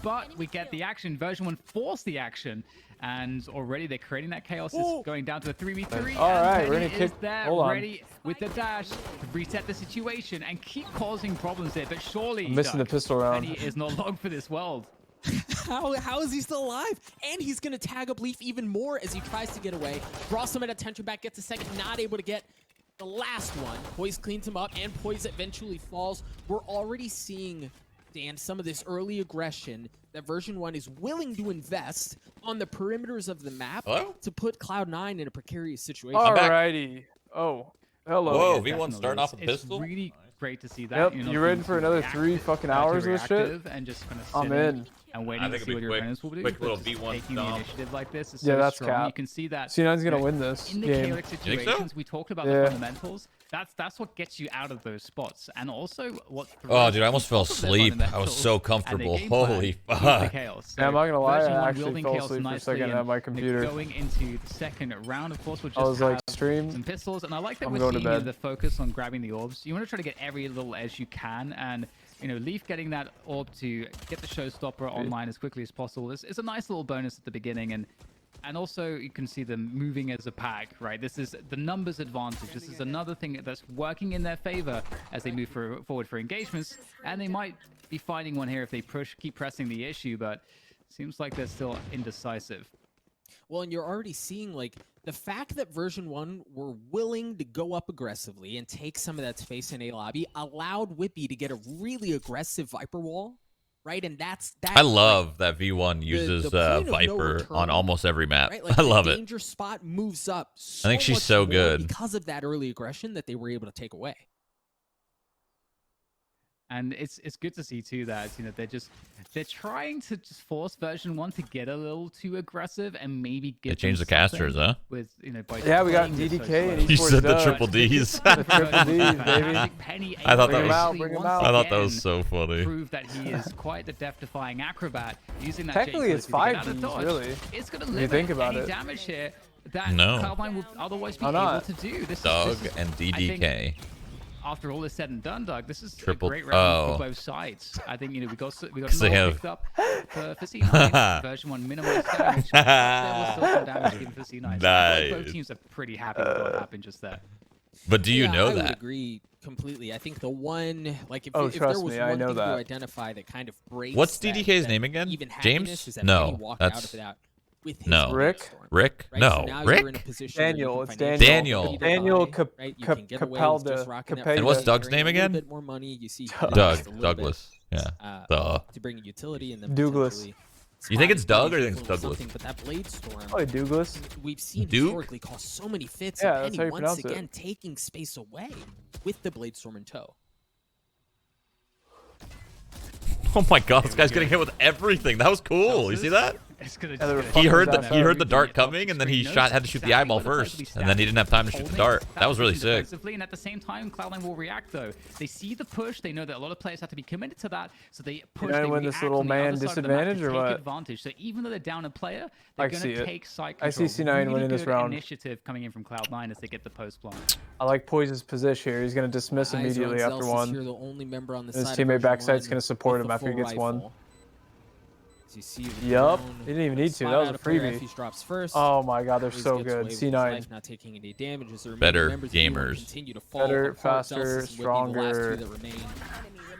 but we get the action. Version 1 forced the action, and already they're creating that chaos. It's going down to a 3v3. All right, we're gonna kick. there, Hold on. ready with the dash to reset the situation and keep causing problems here. But surely, I'm missing the pistol round. Penny is not long for this world. How is he still alive? And he's going to tag up Leaf even more as he tries to get away. Draw some attention back, gets a second, not able to get the last one. Poise cleans him up, and Poise eventually falls. We're already seeing, Dan, some of this early aggression that version 1 is willing to invest on the perimeters of the map to put Cloud9 in a precarious situation. Alrighty. Oh, hello. Whoa, V1 starting off with a pistol? It's really great to see that. Yep, you ready for another 3 fucking hours of this shit? And just kind of I'm in. And waiting to see what your opponents will do. Quick little But just V1 taking the stomp. initiative like this is Yeah, so that's strong. cap. You can see that C9's gonna win this in the game. chaotic situations. We talked about the fundamentals. That's what gets you out of those spots. And also what. Oh, dude, I almost fell asleep. I was so comfortable. Holy fuck. Yeah, I'm not gonna lie, I actually fell asleep for a second at my computer. Going into the second round, of course, we'll just I was like, have stream. some pistols, and I like that I'm we're going to seeing bed. the focus on grabbing the orbs. You want to try to get every little edge you can, and Leaf getting that orb to get the showstopper online as quickly as possible is a nice little bonus at the beginning, and also you can see them moving as a pack, right? This is the numbers advantage. This is another thing that's working in their favor as they move forward for engagements, and they might be finding one here if they keep pressing the issue, but seems like they're still indecisive. Well, and you're already seeing, like, the fact that version 1 were willing to go up aggressively and take some of that space in A lobby allowed Whippy to get a really aggressive Viper wall, right? And that's I love that V1 uses point of no Viper return, on almost every map. right? Like, I love the it. danger spot moves up I think she's much so more good. because of that early aggression that they were able to take away. And it's good to see too that they're trying to just force version 1 to get a little too aggressive and maybe get They changed the them casters, huh? with by Yeah, we got playing this DDK so and slow. You Esports said the Dub. triple Ds. The triple Ds, baby. Penny I thought that able was- to Bring him once out. I thought that was again so funny. prove that he is quite the death-defying acrobat using that Technically, J it's to get out 5 of Ds, dodge. really. It's going to you limit think about any it. damage here that No. Cloud9 would otherwise be Why able not? to do. This Doug is, and I think, DDK. after all is said and done, Doug, this is Triple- a great round oh. for both sides. I think we got they another have- picked up for C9. Version 1 minimized damage. There was still some damage given for C9. So I feel like both Nice. teams are pretty happy with what happened just there. But do you know I would that? agree completely. I think the one, like, if, Oh, if there trust was me, I one know thing that. to identify that kind of breaks What's that- DDK's that name again? even James? happiness is that No, Penny walked out that's- of that with his No. Rick? Storm, Rick? right? No. So now you're in a Rick? position where you Daniel, can it's financially Daniel. get Daniel away, right? You can get away with just rocking that And what's first, Doug's bring name a little again? bit more money. You see Doug. just a little Douglas. Yeah. bit, Duh. to bring a utility and then Douglas. potentially You think slide it's Doug or Penny you think it's for a little Douglas? something, But that blade storm, Oh, Douglas. we've seen Duke? historically cause so many fits. Yeah, and that's Penny how you once pronounce it. again taking space away with the blade storm in tow. Oh my god, this guy's getting hit with everything. That was cool. You see that? It's gonna, Yeah, they were just He fucking heard that he heard far. the dart coming, and then he had to shoot the eyeball first, and then he didn't have time to shoot the dart. That was really sick. And at the same time, Cloud9 will react though. They see the push. They know that a lot of players have to be committed to that, so they push. gonna They win this react little on the man other side of the map to disadvantage or take what? advantage. So even though they're down a player, I they're see gonna it. take side I see control. C9 Really winning this good round. Initiative coming in from Cloud9 as they get the post plant. I like Poise's position here. He's gonna dismiss immediately after one. Here, the only member on the His side teammate of version backside's one gonna support with him the after he full gets one. rifle. As you see the Yup. drone, He didn't even need to. spot That was out a a player, freebie. Akis drops first. Oh my god, they're Poise so gets good. away with his C9. life, not taking any damage as the remaining Better members of the group gamers. continue to fall. Better, But Paracelsus faster, and Whitney, the last stronger. two that remain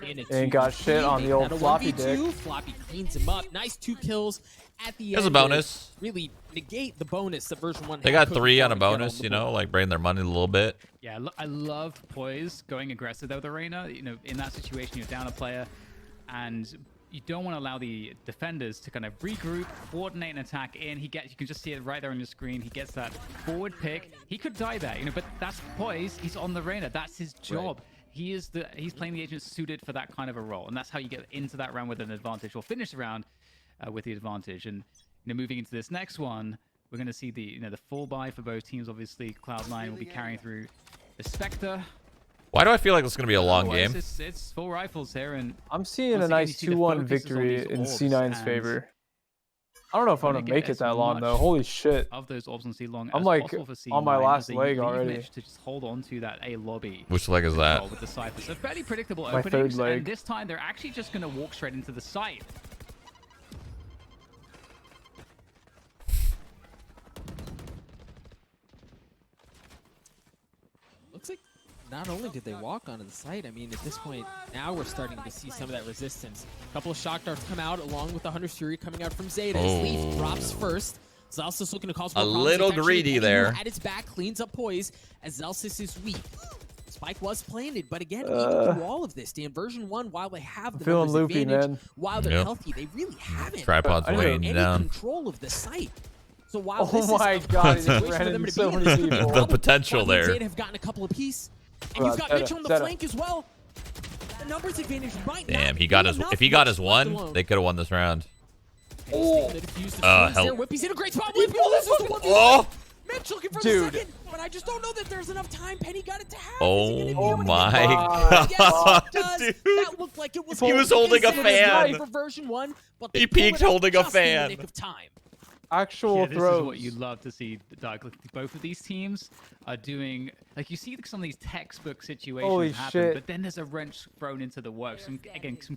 in a Ain't got 2v3, shit on the making old that a floppy 1v2. dick. Floppy cleans him up. Nice 2 kills at the end. Here's a to bonus. Really negate the bonus that version 1 They had got cooking 3 for on a to get bonus, the you know, board. like bringing their money a little bit. Yeah, I love Poise going aggressive though with Arena. In that situation, you're down a player, and you don't want to allow the defenders to kind of regroup, coordinate an attack in. You can just see it right there on your screen. He gets that forward pick. He could die there, but that's Poise. He's on the Arena. That's his job. Right. He's playing the agent suited for that kind of a role, and that's how you get into that round with an advantage, or finish the round with the advantage. And moving into this next one, we're going to see the full buy for both teams. Obviously, Cloud9 will be carrying through the Spectre. Why do I feel like this is going to be a long game? It's full rifles here, and I'm seeing once a again, you nice see the 2-1 focus is on victory these in orbs, C9's and favor. I don't know if I'm wanna gonna get make it as that long though. much Holy shit. of those orbs on C-long I'm as like possible for on my C9 last as they leg leave already. Mitch to just hold on to that A lobby. Which leg is that? With the Cypher. So fairly predictable My openings, third leg. and this time they're actually just going to walk straight into the site. not only did they walk onto the site, I mean, at this point, now we're starting to see some of that resistance. A couple of shock darts come out along with the Hunter's Fury coming out from Zeta. As Leaf drops first. Zelsis looking to cause more problems. little greedy there. At its back, cleans up Poise as Zelsis is weak. Spike was planted, but again, even through all of this, the inversion 1, while they have the numbers loopy, advantage, man. while they're healthy, they really haven't Tripod's weighing any down. control of the site. So while Oh this my is God, he's he's ran into so many people. The potential there. Zeta have gotten a couple of piece, and you've got Mitch on the flank as well. The numbers advantage might Damn, not he got be his. enough. If he got his Mitch one, left they could have won this round. alone. Help. Whippy's in a great spot. Whippy loses the 1v1. Oh, Mitch looking for Dude. the second, but I just don't know that there's enough time. Penny got it to half. oh my Yes, God, it does. dude. That looked like it was. He was holding a fan. For version 1, but He they pulled peeked it out holding a just in the fan. nick of time. Actual Yeah, this throws. is what you love to see, Doug. Like, both of these teams are doing, like, you see some of these textbook situations Holy happen, shit. but then there's a wrench thrown into the works. Some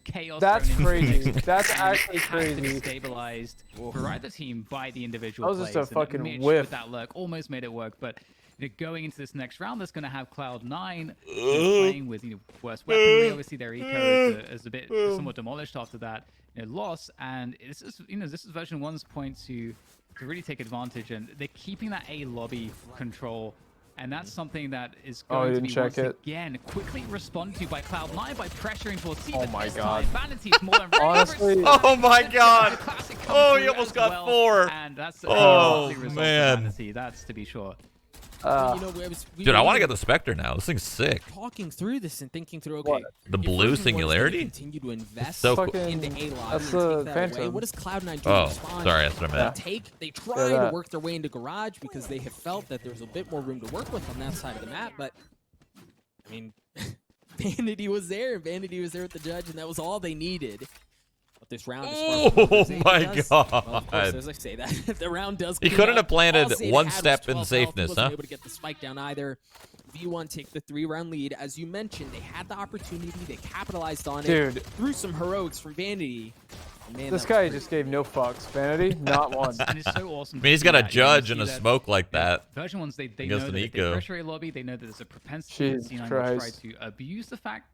chaos. That's thrown into the crazy. mix. That's And actually it has to be crazy. stabilized for either team by the individual That was just plays. a fucking Mitch, whiff. with that lurk, almost made it work, but going into this next round, that's going to have CLOUD9 playing with worse weaponry. Obviously, their eco is a bit somewhat demolished after that loss, and this is this is version 1's point to really take advantage, and they're keeping that A lobby control, and that's something that is going to be once again quickly responded to by CLOUD9 by pressuring towards C. Oh But my this God. time, Vanity is more than ready. Honestly. Oh my God. Classic come Oh, he through almost as got well, 4. and that's a Oh, lovely result for man. Vanity, that's to be sure. Dude, I want to get the Spectre now. This thing's sick. Talking through this and thinking through, okay, The if blue version 1 is gonna singularity? continue to invest So cool. into A lobby That's and the take that away. Phantom. What does CLOUD9 do Oh, in response? sorry, that's what I meant. They try Yeah, to that. work their way into garage because they have felt that there's a bit more room to work with on that side of the map, but I mean, Vanity was there. Vanity was there with the judge, and that was all they needed. But this round is Oh my God. Well, of course, as I say that, the round does. He clean couldn't up. have planted All Zeta one had was step in 12 health. safeness, He wasn't huh? able to get the spike down either. V1 take the 3-round lead. As you mentioned, they had the opportunity. They capitalized on it. Dude. Through some heroics from Vanity. Man, This that guy was just gave no fucks. Vanity, not one. And it's so awesome. I mean, he's got a judge and a smoke like that. Version 1s, they Against know an that if they eco. pressure a lobby, they know that there's a propensity that Jesus C9 will try Christ. to abuse the fact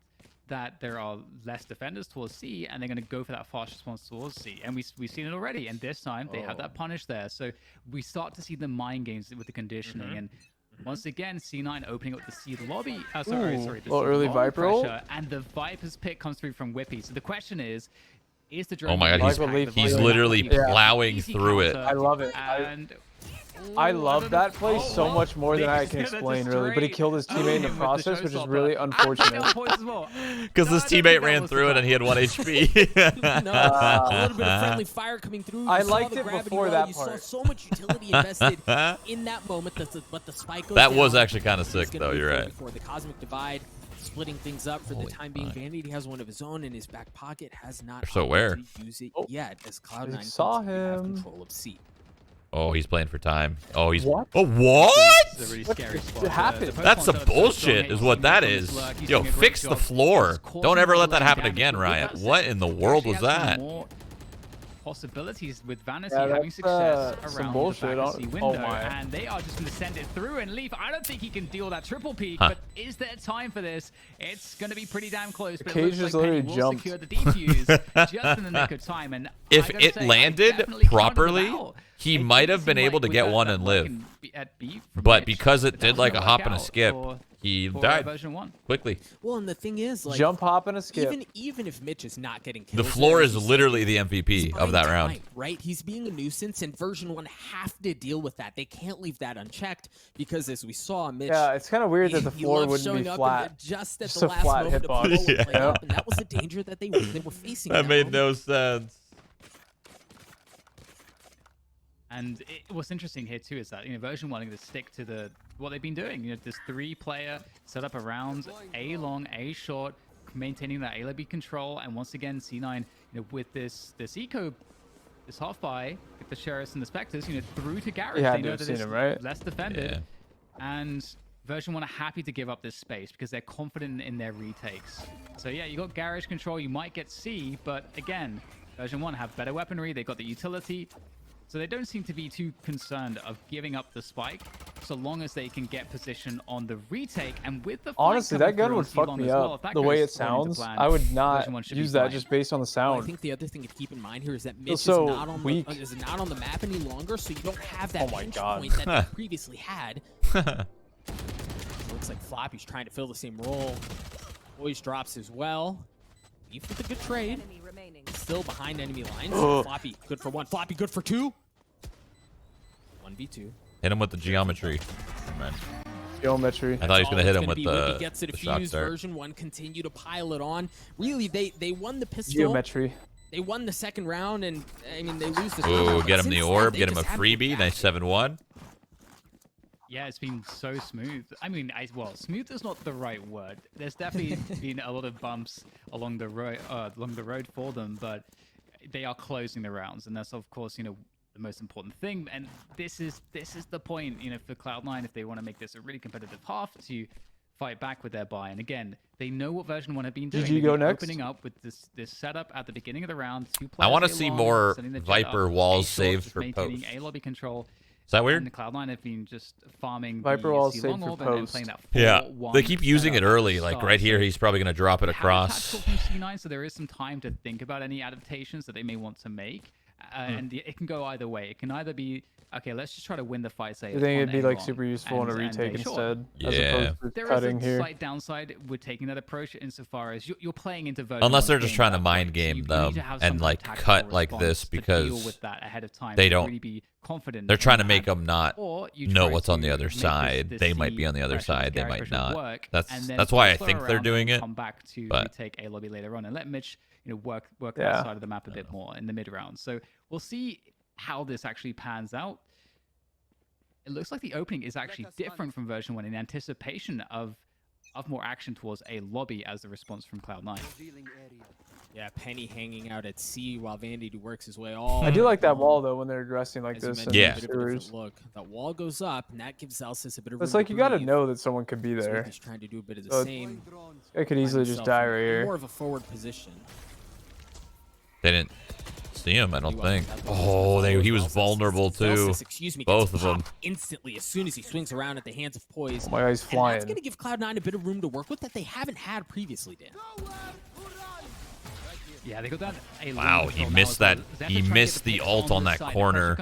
that there are less defenders towards C, and they're going to go for that fast response towards C. And we've seen it already, and this time they have that punish there. So we start to see the mind games with the conditioning, and once again, C9 opening up the C lobby. Sorry, the little C early lobby Viper roll. pressure, and the Viper's pick comes through from Whippy. So the question is the Oh my God, Michael he's Lee- literally Yeah. plowing through it. I love it. And I love that play so well, much more than I can Nick's gonna explain, really. But he destroy killed his teammate in the him with process, which is showstopper. really And unfortunate. points as well. Because No, his I don't think teammate that ran was through it the and he had 1 HP. No, a little bit of friendly fire coming through. You I saw liked the it gravity before well. that You saw part. so much utility invested in that moment, but the spike goes That down. was actually kind of He's sick, gonna though. move You're forward right. before the cosmic divide, splitting things up for Holy the time being. fuck. Vanity has one of his own in his back pocket, has not They're so opted aware. to use it Oh, yet, as Cloud9 saw continues to have him. control of C. Oh, he's playing for time. Oh, he's. What? Oh, what? It's a really What scary just spot. happened? That's some bullshit, is what that is. Yo, fix the floor. Don't ever let that happen again, Ryan. What in the world was that? Possibilities with Vanity Yeah, having that's, success some around bullshit. the back of C Oh window, my. and they are just going to send it through. And Leaf, I don't think he can deal that triple peak, Huh. but is there time for this? It's going to be pretty damn close. But Cage it just looks like Penny literally will jumped. secure the defuse just in the nick of time. And If I gotta it say, I landed definitely counted them properly, out. he It might didn't have been seem able to with get that- one that and work live. at B from But Mitch, because it that did was like a gonna hop work and a out skip, for he for died version 1. quickly. Well, and the thing is, like, Jump, hop, and a skip. even if Mitch is not getting kills, The floor there, is as you said, literally the he's MVP of buying that round. time, right? He's being a nuisance, and version 1 have to deal with that. They can't leave that unchecked because, as we saw, Mitch. Yeah, it's kind of weird that the he floor loves wouldn't showing be up flat. and just at Just the a last flat moment to hitbox. blow a play Yeah. up, and that was the danger that they were facing. That made moment. no sense. And what's interesting here too is that version 1 going to stick to what they've been doing. This 3-player set up around A long, A short, maintaining that A lobby control, and once again C9 with this eco, this half buy with the sheriffs and the specters through to garage. You had They to know have that seen it's him, right? less defended, Yeah. and version 1 are happy to give up this space because they're confident in their retakes. So yeah, you got garage control, you might get C, but again, version 1 have better weaponry, they got the utility. So they don't seem to be too concerned of giving up the spike. so long as they can get position on the retake. And with the honestly, that gun would fuck me up. The way it sounds, I would not use that just based on the sound. Well, I think the other thing to keep in mind here is that Mitch is not on the map any longer, so you don't have that pinch point that they previously had. Looks like Floppy's trying to fill the same role. Poised drops as well. Leaf with a good trade. Still behind enemy lines. Floppy good for one. Floppy good for two. 1v2. Hit him with the geometry. Man. Geometry. I thought he was gonna hit him with the gets it shock fused dart. version 1. Continue to pile it on. Really, they won the pistol. Geometry. They won the second round, and I mean they lose the. Ooh, get him the orb. Get him a freebie. Nice 7-1. Yeah, it's been so smooth. I mean, well, smooth is not the right word. There's definitely been a lot of bumps along the road for them, but they are closing the rounds, and that's of course, you know, the most important thing. And this is the point, you know, for Cloud9 if they want to make this a really competitive half to fight back with their buy. And again, they know what version 1 have been doing. GG go next. Opening up with this setup at the beginning of the round. I want to see more Viper walls saved for post. A lobby control. Is that weird? And Cloud9 have been just farming Viper the walls C saved long for orb and post. playing that 4-1 Yeah, they keep using it early. Like right here, he's probably going to drop it across. From C9, so there is some time to think about any adaptations that they may want to make. And it can go either way. It can either be, okay, let's just try to win the fight, say, I think it'd be like super useful in a retake instead, as opposed to there cutting is a here. slight downside with taking that approach insofar as you're playing into version Unless they're 1 just game trying to that mind way. game You them need to have and some like tactical cut like response this to deal because with that ahead of time they to don't. really be confident They're trying to in make that. them not Or you know try what's on the to other make side. this They might be on the other pressure, side. They Gary might pressure not. work, That's and then why I slow think they're around doing and it. come back to but retake A lobby later on and let Mitch, you know, work that Yeah. side of the map a bit more in the mid round. So we'll see how this actually pans out. It looks like the opening is actually different from version 1 in anticipation of more action towards A lobby as the response from Cloud9. Yeah, Penny hanging out at C while Vandy works his way all. I do like that wall though when they're addressing like As you this. mentioned, in Yeah. a bit of a sewers. different look. That wall goes up, and that gives Zelsis a bit of. It's room like to you gotta breathe. know that someone could be there. He's trying to do a bit of the So same. I could easily just himself die in right here. More of a forward position. They didn't see him, I don't He think. wasn't. Oh, he was vulnerable too. Zelsis, excuse me, Both gets of them. popped instantly as soon as he swings around at the hands of Poised. Oh my God, he's And flying. that's going to give Cloud9 a bit of room to work with that they haven't had previously, Dan. Yeah, they got that. Wow, he missed that. He missed the ult on that corner.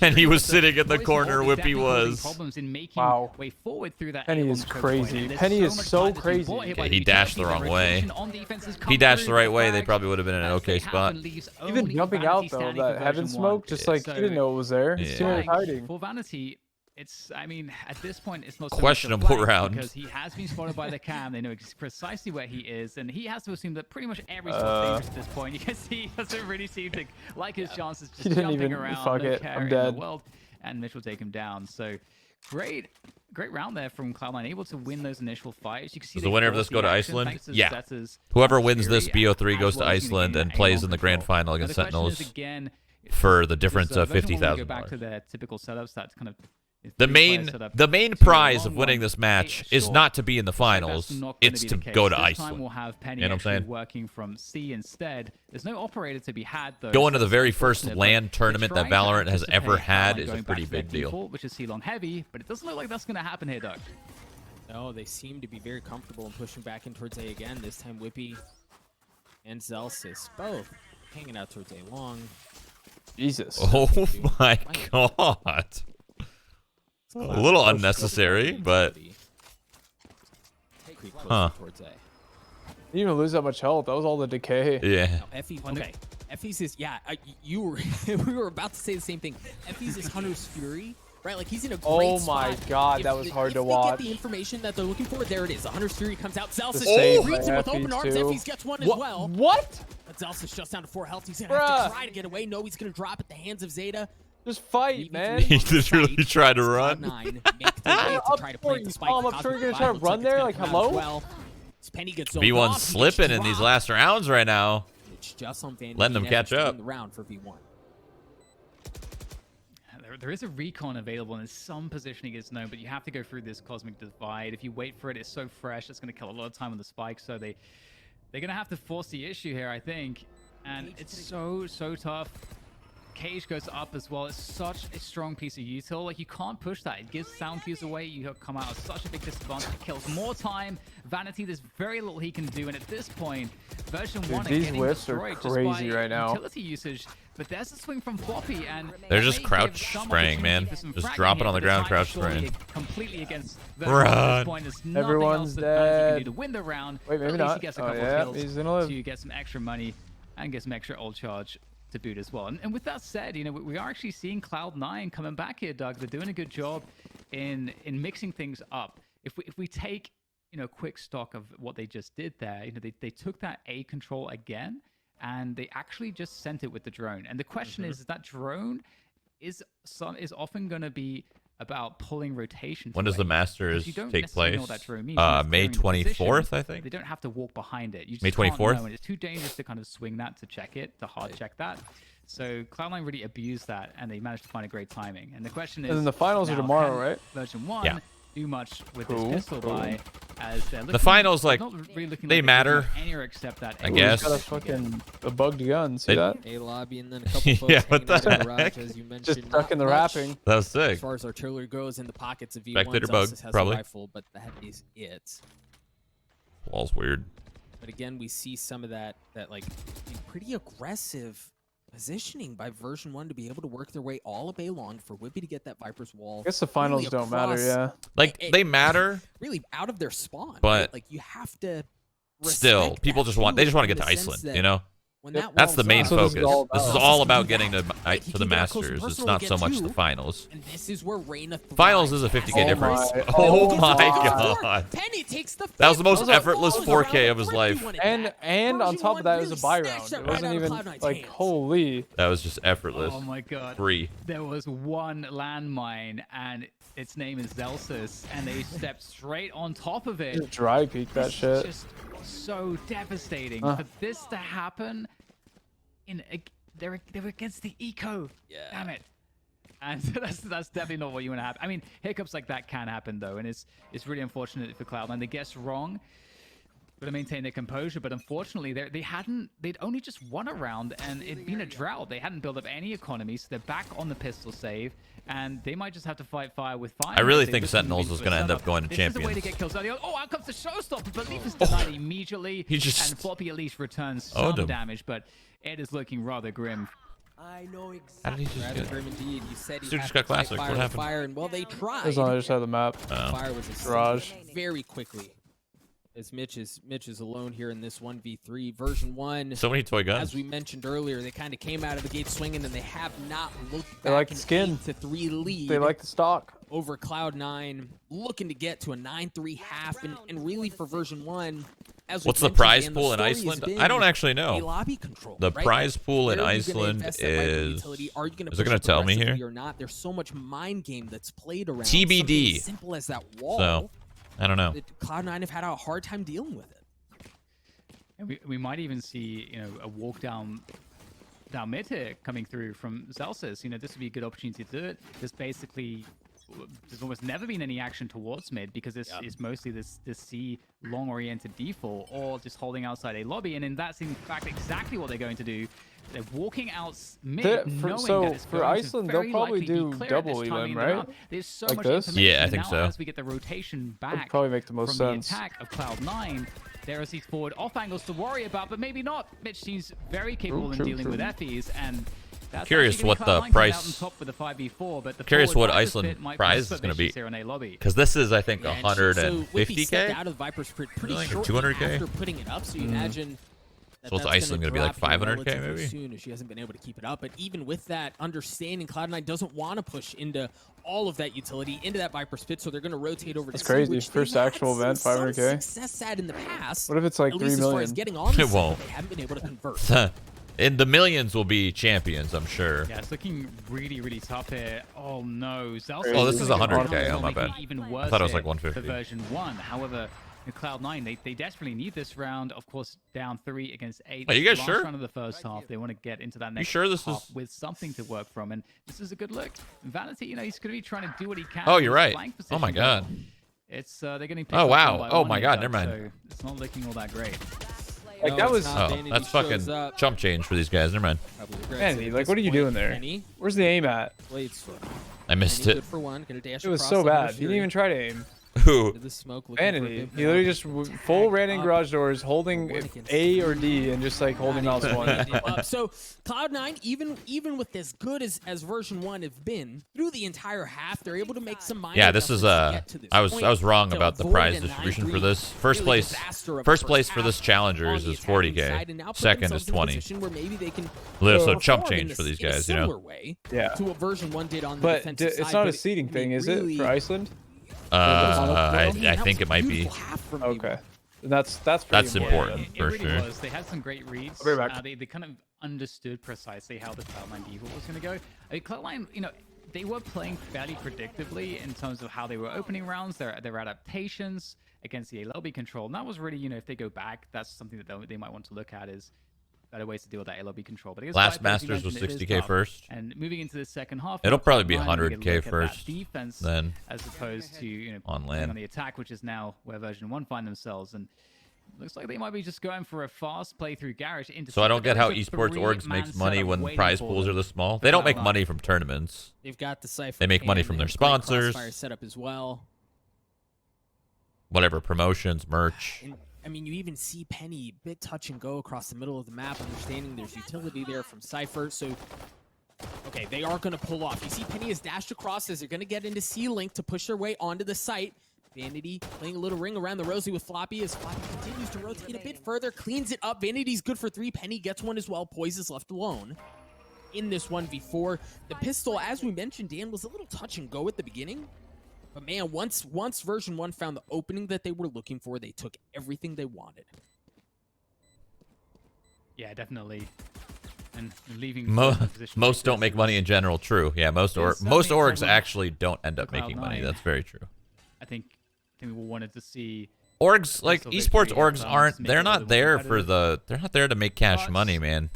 And he was sitting in the corner, Whippy was. Wow. Way forward through that Penny is crazy. Penny is so crazy. Okay, he dashed the wrong way. He dashed the right way, they probably would have been in an okay spot. Even jumping out though, that heaven smoke, just like he didn't know it was there. He's Yeah. hiding. For Vanity, it's, I mean, at this point, it's not so Questionable much a flex round. because he has been spotted by the cam. They know precisely where he is, and he has to assume that pretty much every spot's dangerous at this point. You can see he doesn't really seem to like his chances just He didn't jumping even- around. fuck no it, care I'm in dead. the world, and Mitch will take him down. So great round there from Cloud9, able to win those initial fights. You can see Does they the winner of force this go to the action Iceland? thanks to Yeah. Zeta's Whoever wins this fury, BO3 as goes to well as, you know, Iceland getting and plays A1 in the grand control. final Now, against the question is, Sentinels again, for the difference of version 1 will go $50,000. back to their typical setups. That's kind of The main prize of winning this match is sure. not to be in the finals. That's not gonna It's be to the case. go to This Iceland. time we'll have Penny You know what I'm actually saying? working from C instead. There's no operator to be had though. Going to so the very it's first unfortunate, LAN but tournament they're that trying to Valorant has ever anticipate had Cloud9 is a going pretty back to their big deal. default, which is C long heavy, but it doesn't look like that's going to happen here, Doug. No, they seem to be very comfortable in pushing back in towards A again. This time, Whippy and Zelsis both hanging out towards A long. Jesus. Oh my god. A little unnecessary, but huh. Towards A. He didn't even lose that much health. That was all the decay. Yeah. Now, Effie, okay. Effie's is, yeah, you were, we were about to say the same thing. Effie's is Hunter's Fury, right? Like, he's in a great Oh spot. my God, If that was the- hard to If watch. they get the information that they're looking for, there it is. The Hunter's Fury comes out. Zelsis save reads by it with open Effie's arms. too. Effie's gets one as well. What? But Zelsis just down to 4 health. He's going to have to try to get away. No, he's going to drop at the hands of Zeta. Just fight, 3v3 man. He on the literally site. tried to run. Cloud9 make the way to try to plant the spike. I'm sure you're gonna try to Looks run it's there, gonna like, come out hello? as well. As Penny gets zoned V1's off, he gets slipping in these dropped. last rounds right now. It's just on Vandy. Letting them catch up. The round for V1. There is a recon available and some positioning is known, but you have to go through this cosmic divide. If you wait for it, it's so fresh, it's going to kill a lot of time on the spike. So they're going to have to force the issue here, I think. And it's so tough. cage goes up as well. It's such a strong piece of util. Like, you can't push that. It gives sound cues away. You come out at such a big disadvantage. It kills more time. Vanity, there's very little he can do. And at this point, version 1 are getting destroyed just by utility usage. But there's a swing from Floppy, and they're just crouch spraying, man. Just dropping on the ground, crouch spraying. Completely against Run. Everyone's dead. Can do to win the round. Wait, maybe not. He gets a couple of kills to get some extra money and get some extra ult charge to boot as well. And with that said, you know, we are actually seeing Cloud9 coming back here, Doug. They're doing a good job in mixing things up. If we take, you know, quick stock of what they just did there, you know, they took that A control again, and they actually just sent it with the drone. And the question is that drone is often going to be about pulling rotation. When does the Masters take place? May 24th, I think. They don't have to walk behind it. You just May 24th. Can't know, and it's too dangerous to kind of swing that to check it, to hard check that. So Cloud9 really abused that, and they managed to find a great timing. And the question is, and then the finals are tomorrow, right? Version 1 do much with this pistol buy, as they're looking, the finals, like, really they matter. Except that I guess. Got a bugged gun. See that? A lobby and then a couple folks yeah, what the garage, as you mentioned. Just stuck in the wrapping. That was sick. As far as artillery goes, in the pockets of V1, Spectator bug, has probably. a rifle, but that is it. Wall's weird. But again, we see some of that like pretty aggressive positioning by version 1 to be able to work their way all up A long for Whippy to get that Viper's wall. I guess the finals really don't matter, yeah. Like, they matter. Really out of their spawn. But right? Like, you have to still, people just want, they just want to get to Iceland, you know? That's the main focus. This is all about getting to the Masters. It's not so much the finals. And this is where Reina finals is a 50k difference. Oh my god. Penny takes the that was the most effortless 4k of his life. And on top of that, it was a buy round. It wasn't even like, holy. That was just effortless. Oh my god. Free. There was one landmine, and its name is Zelsus, and they stepped straight on top of it. Just dry peek that shit. Just so devastating. For this to happen, they were against the eco. Yeah. Damn it. And that's definitely not what you want to happen. I mean, hiccups like that can happen though, and it's really unfortunate for Cloud9. They guessed wrong, but to maintain their composure. But unfortunately, they'd only just won a round, and it'd been a drought. They hadn't built up any economy, so they're back on the pistol save, and they might just have to fight fire with fire. I really think Sentinels is going to end up going to Champions. This is a way to get kills early on. Oh, out comes the Showstopper, but Leaf is denied immediately, and Floppy at least returns some damage, but it is looking rather grim. I know exactly. How did he just get grim indeed. You said he just got classic. What happened? Fire, and well, they tried. As long as I just had the map. Fire was garage very quickly. As Mitch is alone here in this 1v3 version 1. So many toy guns. As we mentioned earlier, they kind of came out of the gate swinging, and they have not looked back. They like the skin. 8-3 lead. They like the stock. Over Cloud9, looking to get to a 9-3 half, and really for version 1. What's the prize pool in Iceland? I don't actually know. Lobby control, the prize pool in Iceland is it going to tell me here? Or not? There's so much mind game that's played around. TBD. As simple as that wall. So, I don't know. Cloud9 have had a hard time dealing with it. And we might even see, you know, a walk down mid here coming through from Zelsus. You know, this would be a good opportunity to do it. There's almost never been any action towards mid because it's mostly this C long-oriented default or just holding outside a lobby. And that's in fact exactly what they're going to do. They're walking out mid, knowing that it's for Iceland, they'll probably do double even, right? There's so like much this? information. Yeah, I think so. As we get the rotation back probably make the most from sense. The attack of Cloud9, there is these forward off angles to worry about, but maybe not. Mitch seems very capable in dealing with FEs, and that's curious what the price. With the 5v4, but the curious what Iceland prize is going to be. Because this is, I think, 150k. Out of Viper's pretty like short 200k after putting it up, so you imagine. So it's Iceland going to be like 500k maybe? Soon if she hasn't been able to keep it up. But even with that understanding, Cloud9 doesn't want to push into all of that utility, into that Viper's pit, so they're going to rotate over to crazy. First actual event, 500k. Success at in the past. What if it's like 3 million? As far as getting on it won't. They haven't been able to convert. In the millions will be champions, I'm sure. Yeah, it's looking really, really tough here. Oh no, oh, this is 100k. Oh my bad. I thought it was like 150. For version 1, however. Cloud9, they desperately need this round. Of course, down 3 against 8. Are you guys last sure? Round of the first half, they want to get into that next sure this half is... with something to work from, and this is a good look. Vanity, you know, he's going to be trying to do what he can. Oh, you're right. Oh my god. It's they're getting. Oh wow. Oh my god. Never mind. So it's not looking all that great. Like that was. Oh, that's fucking chump change for these guys. Never mind. Vanity, like, what are you doing there? Where's the aim at? I missed it. It was so bad. He didn't even try to aim. Who? Vanity. He literally just full ran in garage doors, holding A or D, and just like holding mouse one. So Cloud9, even with as good as version 1 have been through the entire half, they're able to make some minor. Yeah, this is I was wrong about the prize distribution for this. First place for this challengers is 40K. Second is 20. So chump change for these guys, you know. Yeah. To what version 1 did on the but defensive side, it's not a seeding thing, is it, for Iceland? I think it might be. Okay. That's important for really sure. Was. They had some great reads. They kind of understood precisely how the Cloud9 default was going to go. I mean, Cloud9, you know, they were playing fairly predictably in terms of how they were opening rounds, their adaptations against the LB control. And that was really, you know, if they go back, that's something that they might want to look at is better ways to deal with that LB control. But last Masters was 60K first. And moving into the second half, it'll probably be 100K first. Defense, then as opposed to, you know, on land on the attack, which is now where version 1 find themselves. And looks like they might be just going for a fast play through garage. So I don't get how esports orgs makes money when prize pools are this small. They don't make money from tournaments. They've got the Cypher. They make money from their sponsors. Setup as well. Whatever promotions, merch. I mean, you even see Penny a bit touch and go across the middle of the map, understanding there's utility there from Cypher. So, okay, they are going to pull off. You see Penny is dashed across as they're going to get into C-Link to push their way onto the site. Vanity playing a little ring around the Rosie with Floppy as Floppy continues to rotate a bit further, cleans it up. Vanity's good for 3. Penny gets one as well. Poise is left alone in this 1v4. The pistol, as we mentioned, Dan, was a little touch and go at the beginning. But man, once version 1 found the opening that they were looking for, they took everything they wanted. Yeah, definitely. And leaving most don't make money in general. True. Yeah, most orgs actually don't end up making money. That's very true. I think we wanted to see orgs, like esports orgs aren't. They're not there for the. They're not there to make cash money, man.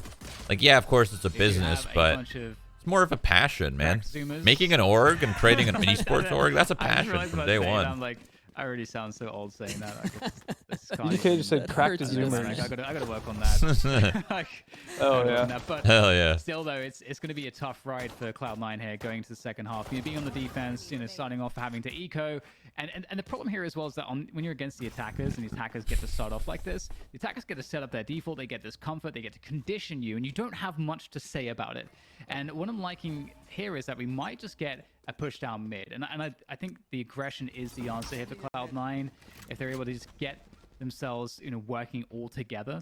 Like, yeah, of course it's a business, but it's more of a passion, man. Making an org and creating an esports org, that's a passion from day one. I'm like, I already sound so old saying that. You could just say practice zoomers. I gotta work on that. Oh yeah. But hell yeah. Still though, it's gonna be a tough ride for Cloud9 here going into the second half. You know, being on the defense, you know, starting off having to eco. And the problem here as well is that when you're against the attackers and the attackers get to start off like this, the attackers get to set up their default, they get this comfort, they get to condition you, and you don't have much to say about it. And what I'm liking here is that we might just get a push down mid. And I think the aggression is the answer here for Cloud9. If they're able to just get themselves, you know, working all together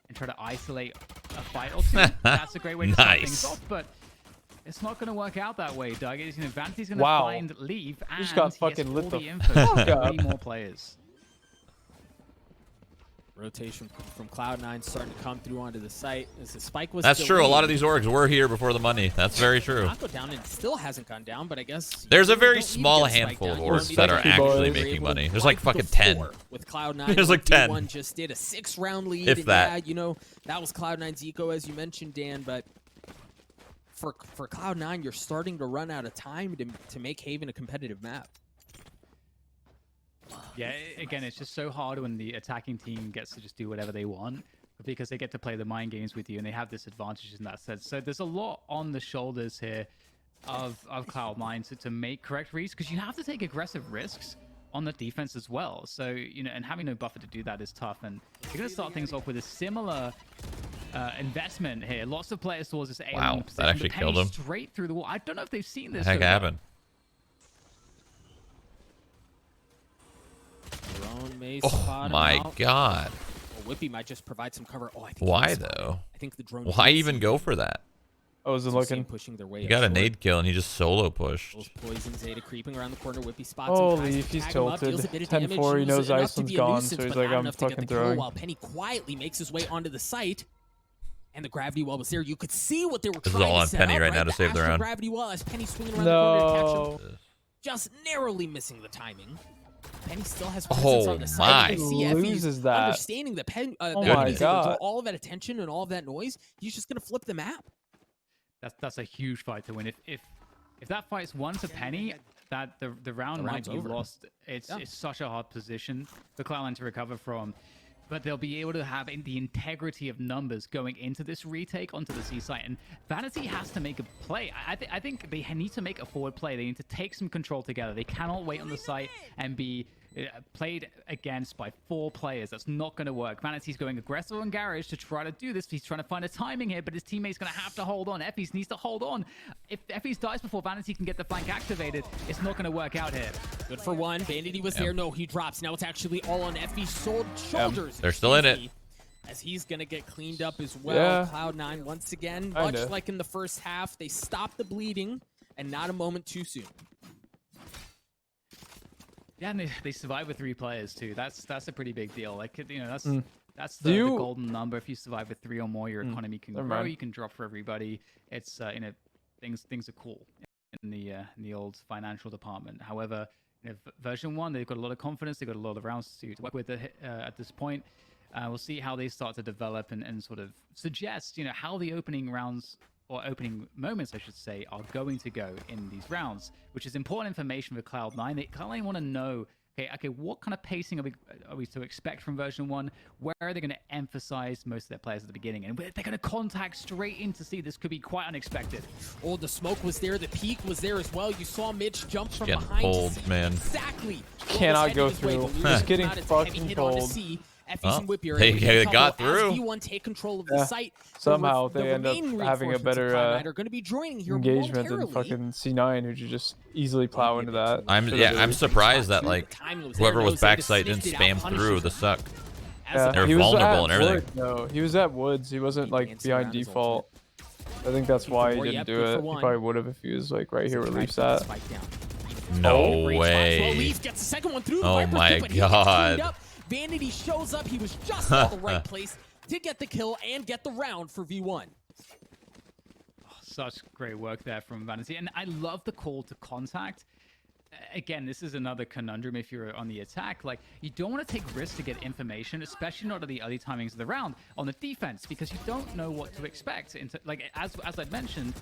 and try to isolate a fight or two, that's a great way to start things off. But it's not going to work out that way, Doug. It's, you know, Vanity's going to find leave, and just got fucking lit all the the info for 3 more players. Rotation from Cloud9 starting to come through onto the site. As the spike was That's true. A lot of these orgs were here before the money. That's very true. Not go down and still hasn't gone down, but I guess there's a very small handful of orgs that are actually making money. There's like fucking 10. With Cloud9, there's like 10. One just did a 6-round lead. If that. Yeah, you know, that was Cloud9's eco, as you mentioned, Dan, but for Cloud9, you're starting to run out of time to make Haven a competitive map. Yeah, again, it's just so hard when the attacking team gets to just do whatever they want because they get to play the mind games with you and they have this advantage in that sense. So there's a lot on the shoulders here of Cloud9 to make correct reads because you have to take aggressive risks on the defense as well. So, you know, and having no buffer to do that is tough. And you're going to start things off with a similar investment here. Lots of players towards this A. Wow, that actually killed him. Straight through the wall. I don't know if they've seen this. What the heck happened? Oh my god. Well, Whippy might just provide some cover. Oh, I think why though? I think the drone. Why even go for that? I wasn't looking. Pushing their way. He got a nade kill and he just solo pushed. Poison Zeta creeping around the corner. Whippy spots holy, if he's tilted. 10-4, he knows Iceland's gone, so he's like, I'm fucking throwing. While Penny quietly makes his way onto the site. And the gravity wall was there. You could see what they were trying to all on Penny right now to save the round. Gravity wall as Penny swinging around the corner to catch him. Just narrowly missing the timing. Penny still has presence on the side. Loses that. Understanding that Penny draw all of that attention and all of that noise, he's just gonna flip the map. That's a huge fight to win. If that fight's won to Penny, that the round might be lost. It's such a hard position for Cloud9 to recover from. but they'll be able to have the integrity of numbers going into this retake onto the C site. And Vanity has to make a play. I think they need to make a forward play. They need to take some control together. They cannot wait on the site and be played against by 4 players. That's not going to work. Vanity's going aggressive on Garage to try to do this. He's trying to find a timing here, but his teammate's going to have to hold on. Effys needs to hold on. If Effys dies before Vanity can get the flank activated, it's not going to work out here. Good for one. Vanity was there. No, he drops. Now it's actually all on Effy's shoulders. They're still in it. As he's going to get cleaned up as well. Yeah. Cloud9, once again, much like in the first half, they stopped the bleeding and not a moment too soon. Yeah, and they survive with 3 players too. That's a pretty big deal. Like, you know, that's the golden number. If you survive with 3 or more, your economy can grow. You can drop for everybody. It's you know, things are cool in the old financial department. However, you know, version 1, they've got a lot of confidence. They've got a lot of rounds to work with at this point. We'll see how they start to develop and sort of suggest, you know, how the opening rounds, or opening moments, I should say, are going to go in these rounds, which is important information for Cloud9. Cloud9 want to know, okay, what kind of pacing are we to expect from version 1? Where are they going to emphasize most of their players at the beginning? And they're going to contact straight in to see. This could be quite unexpected. Oh, the smoke was there. The peak was there as well. You saw Mitch jump from getting behind. pulled, man. Exactly. Cannot go through. Just getting fucking pulled. Oh, they got through. V1 take control of the site. Somehow they end up having a better are going to be joining here engagement than fucking C9, who should just easily plow into that. I'm surprised that like whoever was backside didn't spam through the suck. Yeah, they're vulnerable and everything. No, he was at Woods. He wasn't like behind default. I think that's why he didn't do it. He probably would have if he was like right here where Leaf's at. No way. Oh my god. Vanity shows up. He was just at the right place to get the kill and get the round for V1. Oh, such great work there from Vanity. And I love the call to contact. Again, this is another conundrum if you're on the attack. Like, you don't want to take risks to get information, especially not at the early timings of the round on the defense, because you don't know what to expect. Like, as I'd mentioned,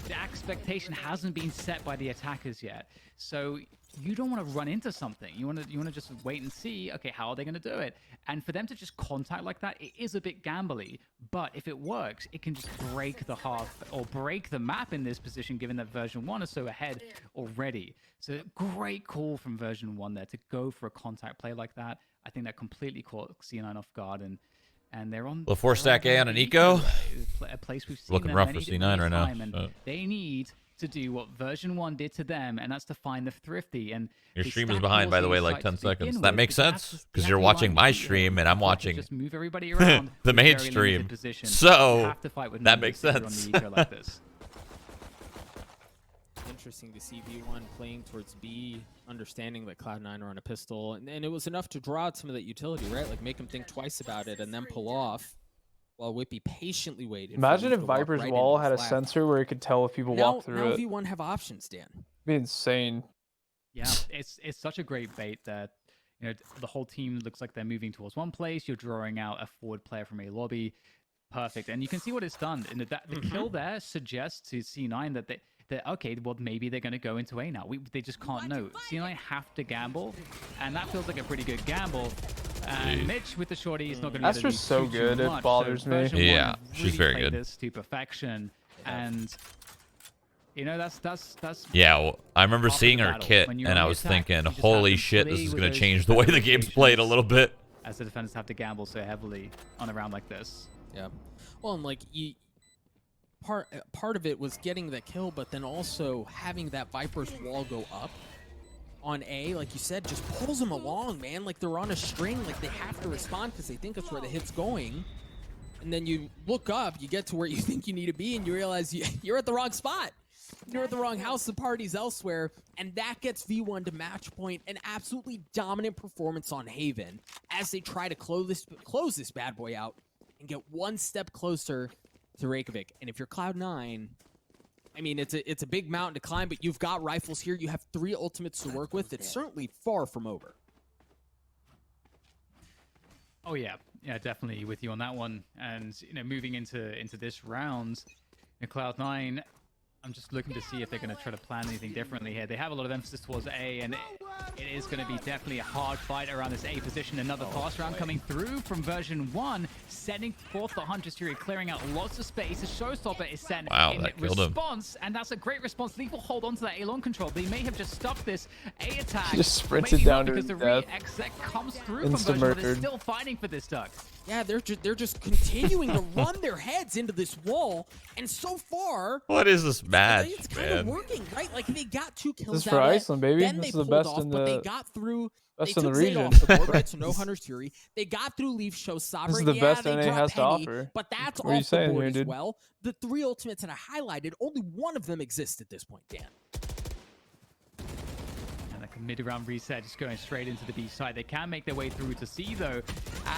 the expectation hasn't been set by the attackers yet. So you don't want to run into something. You want to just wait and see, okay, how are they going to do it? And for them to just contact like that, it is a bit gambly. But if it works, it can just break the half or break the map in this position, given that version 1 is so ahead already. So great call from version 1 there to go for a contact play like that. I think that completely caught C9 off guard, and they're on the 4-stack A on an eco. A place we've seen looking rough for C9 right now. And they need to do what version 1 did to them, and that's to find the thrifty. And your stream is behind, by the way, like 10 seconds. That makes sense because you're watching my stream and I'm watching just move everybody around the main stream. So that makes sense. Interesting to see V1 playing towards B, understanding that Cloud9 are on a pistol, and it was enough to draw out some of that utility, right? Like make them think twice about it and then pull off. While Whippy patiently waited. Imagine if Viper's wall had a sensor where it could tell if people walk through it. Now V1 have options, Dan. It'd be insane. Yeah, it's such a great bait that, you know, the whole team looks like they're moving towards one place. You're drawing out a forward player from a lobby. Perfect. And you can see what it's done. And the kill there suggests to C9 that okay, well, maybe they're going to go into A now. They just can't know. C9 have to gamble, and that feels like a pretty good gamble. And Mitch with the shorty is not going to be able to do so good. It bothers me. Yeah, she's very good. This to perfection, and you know that's. Yeah, well, I remember seeing her kit, and I was thinking, holy shit, this is going to change the way the game's played a little bit. As the defenders have to gamble so heavily on a round like this. Yeah. Well, and like part of it was getting the kill, but then also having that Viper's wall go up on A, like you said, just pulls them along, man. Like they're on a string, like they have to respond because they think that's where the hit's going. And then you look up, you get to where you think you need to be, and you realize you're at the wrong spot. You're at the wrong house, the party's elsewhere, and that gets V1 to match point. An absolutely dominant performance on Haven as they try to close this bad boy out and get one step closer to Reykjavik. And if you're Cloud9, I mean, it's a big mountain to climb, but you've got rifles here. You have 3 ultimates to work with. It's certainly far from over. Oh yeah, definitely with you on that one. And you know, moving into this round, Cloud9, I'm just looking to see if they're going to try to plan anything differently here. They have a lot of emphasis towards A, and it is going to be definitely a hard fight around this A position. Another fast round coming through from version 1, sending forth the Hunter's Fury, clearing out lots of space. A showstopper is sent in response, and that's a great response. Leaf will hold on to that A-long control. They may have just stuck this A attack. He just sprinted down to because his the death. re-exec comes through from version 1. They're still fighting for this duck. Yeah, they're just continuing to run their heads into this wall, and so far, what is this match, it's kind of working, right? Like they got 2 kills. This is for Iceland, baby. Then this they is the best off, in but the they got through. best They in the took Zayt region. off the board, right? So no Hunter's Fury. They got through Leaf Showstopper. This is the best they NA dropped has to Penny, offer. but that's What are you off the saying board here, as dude? well. The 3 ultimates that I highlighted, only one of them exists at this point, Dan. And like a mid-round reset, just going straight into the B side. They can make their way through to C though,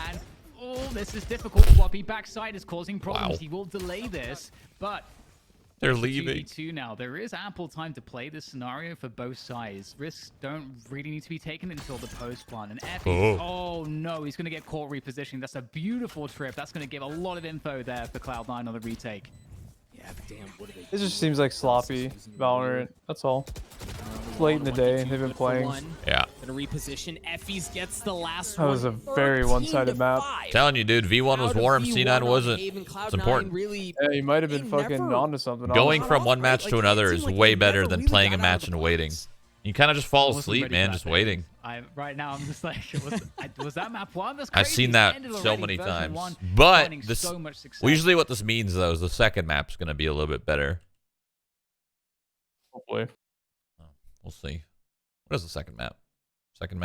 and oh, this is difficult. Floppy backside is causing problems. Wow. He will delay this, but they're it's leaving. 2v2 now. There is ample time to play this scenario for both sides. Risks don't really need to be taken until the post one. And Effie, oh no, he's going to get caught repositioning. That's a beautiful trip. That's going to give a lot of info there for Cloud9 on the retake. Yeah, but damn, what are they It doing? just seems like sloppy Valorant. That's all. It's late in the day. They've been playing. Yeah. Gonna reposition. Effie's gets the last That one. was a very one-sided map. Telling you, dude, V1 was warm. C9 wasn't. It's important. Really, Yeah, you might have been fucking onto something. Going honestly. from one match to another is way better than playing a match and waiting. You kind of just fall wasn't asleep, ready man, for just that waiting. Right now, I'm just like, was that map 1? That's crazy. I've seen It that ended so already. many Version times. 1 But finding this, so much success. well, usually what this means, though, is the second map's going to be a little bit better. Hopefully. We'll see. What is the second map? Second map.